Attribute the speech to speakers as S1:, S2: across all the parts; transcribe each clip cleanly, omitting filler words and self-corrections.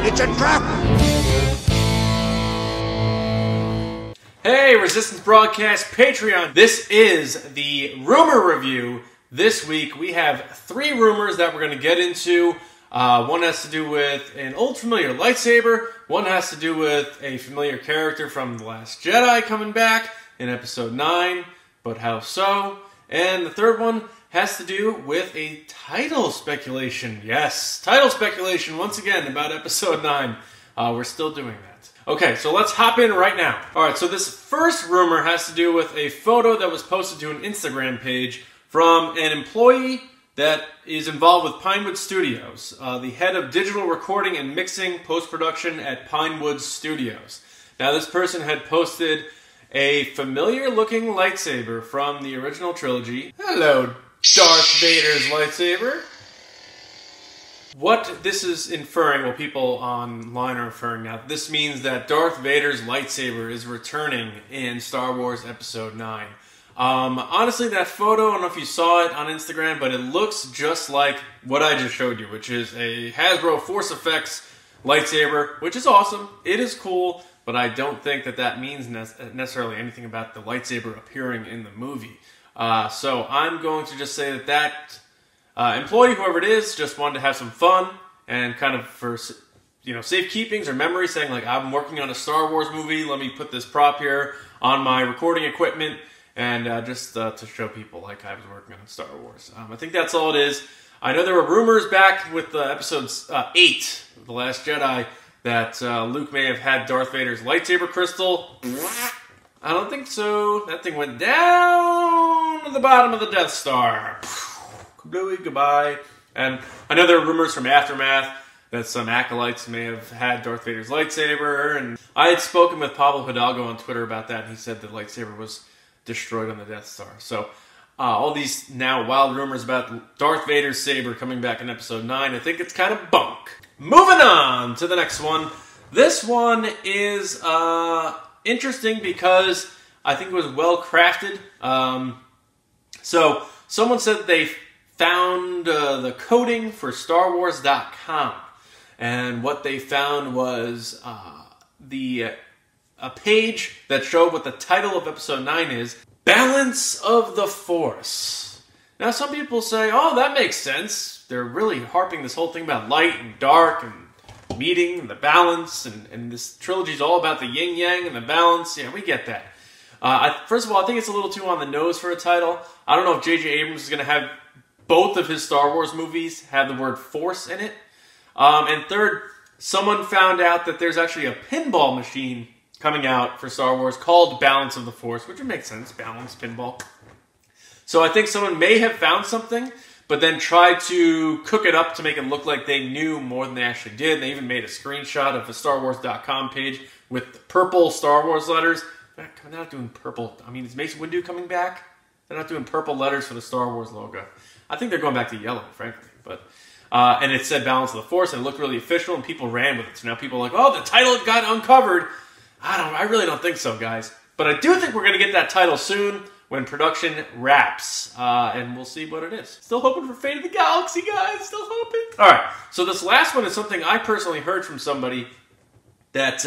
S1: It's a trap!
S2: Hey, Resistance Broadcast Patreon. This is the rumor review. This week we have 3 rumors that we're going to get into. One has to do with an old familiar lightsaber. One has to do with a familiar character from The Last Jedi coming back in episode 9, but how so? And the third one has to do with a title speculation. Yes, title speculation once again about episode 9. We're still doing that. Okay, so let's hop in right now. Alright, so this first rumor has to do with a photo that was posted to an Instagram page from an employee that is involved with Pinewood Studios, the head of digital recording and mixing post-production at Pinewood Studios. Now, this person had posted a familiar-looking lightsaber from the original trilogy. Hello, Darth Vader's lightsaber. What this is inferring, well, people online are inferring now, this means that Darth Vader's lightsaber is returning in Star Wars Episode 9. Honestly, that photo, I don't know if you saw it on Instagram, but it looks just like what I just showed you, which is a Hasbro Force Effects lightsaber, which is awesome. It is cool, but I don't think that that means necessarily anything about the lightsaber appearing in the movie. So I'm going to just say that that employee, whoever it is, just wanted to have some fun and kind of for, you know, safekeepings or memory, saying like, I'm working on a Star Wars movie, let me put this prop here on my recording equipment, and just to show people like I was working on Star Wars. I think that's all it is. I know there were rumors back with episode 8 of The Last Jedi that Luke may have had Darth Vader's lightsaber crystal. I don't think so. That thing went down to the bottom of the Death Star. Goodbye. And I know there are rumors from Aftermath that some acolytes may have had Darth Vader's lightsaber, and I had spoken with Pablo Hidalgo on Twitter about that, and he said the lightsaber was destroyed on the Death Star. So all these now wild rumors about Darth Vader's saber coming back in episode 9, I think it's kind of bunk. Moving on to the next one. This one is interesting because I think it was well crafted. So someone said they found the coding for StarWars.com, and what they found was a page that showed what the title of episode 9 is, Balance of the Force. Now some people say, oh, that makes sense. They're really harping this whole thing about light and dark and meeting and the balance, and this trilogy is all about the yin-yang and the balance. Yeah, we get that. First of all, I think it's a little too on the nose for a title. I don't know if J.J. Abrams is going to have both of his Star Wars movies have the word Force in it. And third, someone found out that there's actually a pinball machine coming out for Star Wars called Balance of the Force, which would make sense, balance, pinball. So I think someone may have found something, but then tried to cook it up to make it look like they knew more than they actually did. They even made a screenshot of the StarWars.com page with purple Star Wars letters. They're not doing purple. I mean, is Mace Windu coming back? They're not doing purple letters for the Star Wars logo. I think they're going back to yellow, frankly. But and it said Balance of the Force, and it looked really official, and people ran with it. So now people are like, oh, the title got uncovered. I really don't think so, guys. But I do think we're going to get that title soon when production wraps. And we'll see what it is. Still hoping for Fate of the Galaxy, guys. Still hoping. All right. So this last one is something I personally heard from somebody that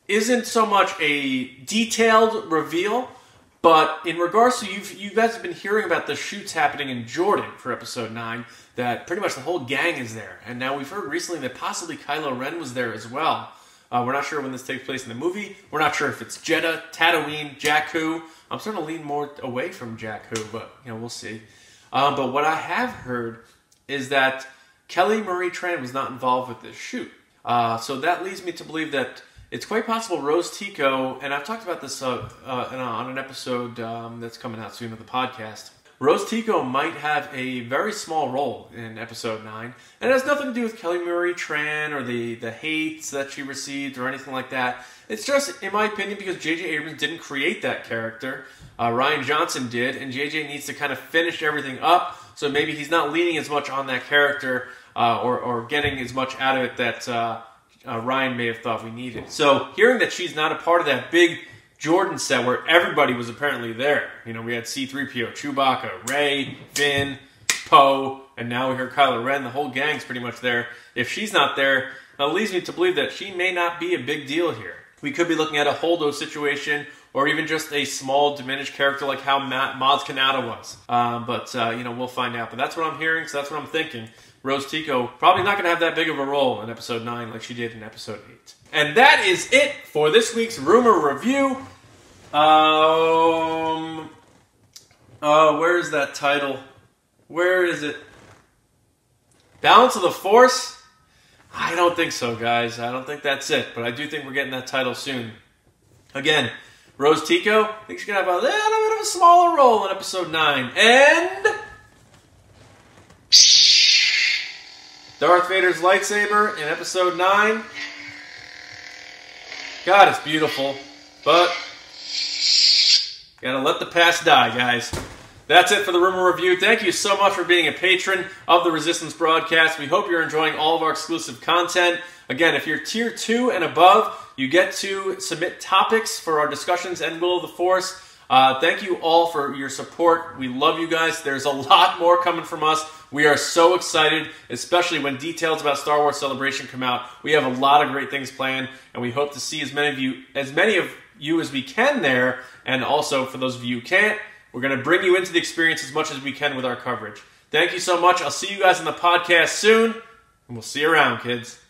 S2: isn't so much a detailed reveal, but in regards to, you guys have been hearing about the shoots happening in Jordan for episode 9, that pretty much the whole gang is there. And now we've heard recently that possibly Kylo Ren was there as well. We're not sure when this takes place in the movie. We're not sure if it's Jeddah, Tatooine, Jakku. I'm starting to lean more away from Jakku, but you know, we'll see. But what I have heard is that Kelly Marie Tran was not involved with this shoot. So that leads me to believe that it's quite possible Rose Tico, and I've talked about this on an episode that's coming out soon of the podcast. Rose Tico might have a very small role in episode 9, and it has nothing to do with Kelly Marie Tran or the hates that she received or anything like that. It's just, in my opinion, because J.J. Abrams didn't create that character. Ryan Johnson did, and J.J. needs to kind of finish everything up, so maybe he's not leaning as much on that character or getting as much out of it that Ryan may have thought we needed. So hearing that she's not a part of that big Jordan set where everybody was apparently there. You know, we had C-3PO, Chewbacca, Rey, Finn, Poe, and now we heard Kylo Ren. The whole gang's pretty much there. If she's not there, That leads me to believe that she may not be a big deal here. We could be looking at a Holdo situation, or even just a small diminished character like how Maz Kanata was. We'll find out. But that's what I'm hearing, so that's what I'm thinking. Rose Tico probably not going to have that big of a role in Episode 9 like she did in Episode 8. And that is it for this week's Rumor Review. Where is that title? Where is it? Balance of the Force? I don't think so, guys. I don't think that's it. But I do think we're getting that title soon. Again, Rose Tico, I think she's going to have a little bit of a smaller role in Episode 9. And Darth Vader's lightsaber in Episode 9. God, it's beautiful. But gotta let the past die, guys. That's it for the Rumor Review. Thank you so much for being a patron of the Resistance broadcast. We hope you're enjoying all of our exclusive content. Again, if you're Tier 2 and above, you get to submit topics for our discussions and Will of the Force. Thank you all for your support. We love you guys. There's a lot more coming from us. We are so excited, especially when details about Star Wars Celebration come out. We have a lot of great things planned, and we hope to see as many of you as we can there. And also, for those of you who can't, we're going to bring you into the experience as much as we can with our coverage. Thank you so much. I'll see you guys in the podcast soon, and we'll see you around, kids.